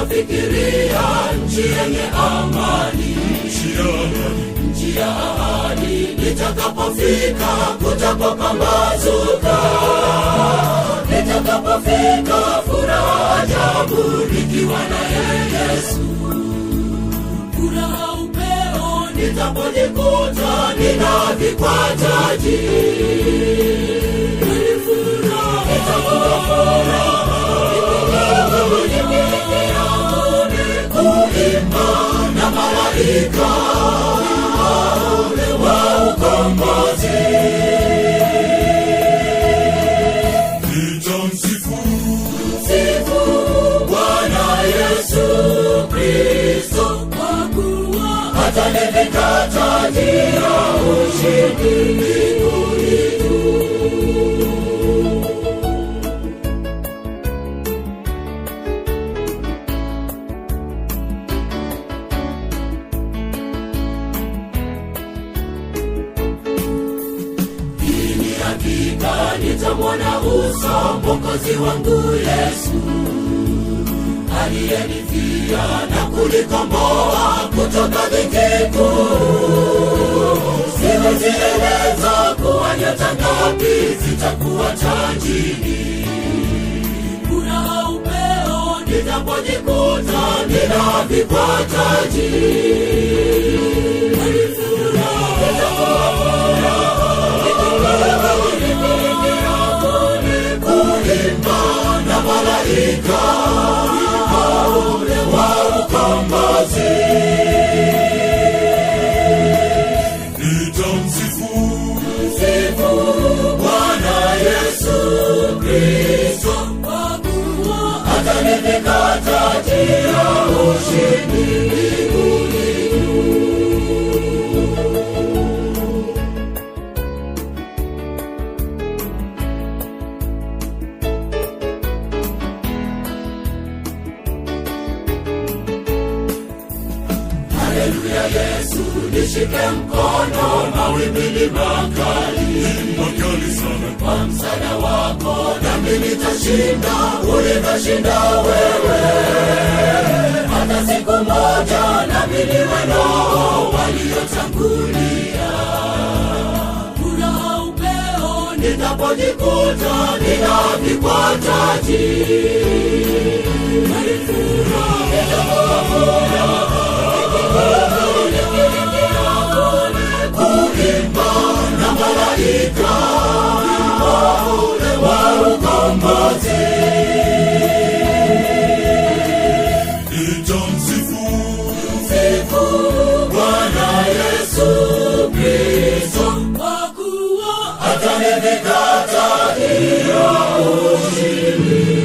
ninafikiria nchi yenye amani, nchi ya ahadi. Nitakapofika kutapopambazuka, nitakapofika furaha ajabu nikiwa naye Yesu. Furaha upeo nitapojikuta ninavikwa taji, nitakuwa furaha kuimba na malaika wa ukombozi. Nitamsifu Bwana Yesu Kristo, kwa kuwa atanivika taji ya ushindi mbinguni. Hakika nitamwona uso Mwokozi wangu Yesu, aliyenifia na kunikomboa kutoka dhiki kuu. Siwezi eleza kuwa nyota ngapi zitakuwa tajini. Furaha upeo nitapojikuta ninavikwa taji, na malaika wa ukombozi. Nitamsifu Bwana Yesu Kristo, kwa kuwa atanivika taji ya ushindi mbinguni. Haleluya Yesu, nishike mkono, mawimbi ni makali sana. Kwa msaada wako nami nitashinda, ulivyoshinda wewe. Hata siku moja nami niwe nao waliotangulia. Furaha upeo nitapojikuta ninavikwa taji, kuimba na malaika wa ukombozi. Nitamsifu Bwana Yesu Kristo, kwa kuwa atanivika taji ya ushindi.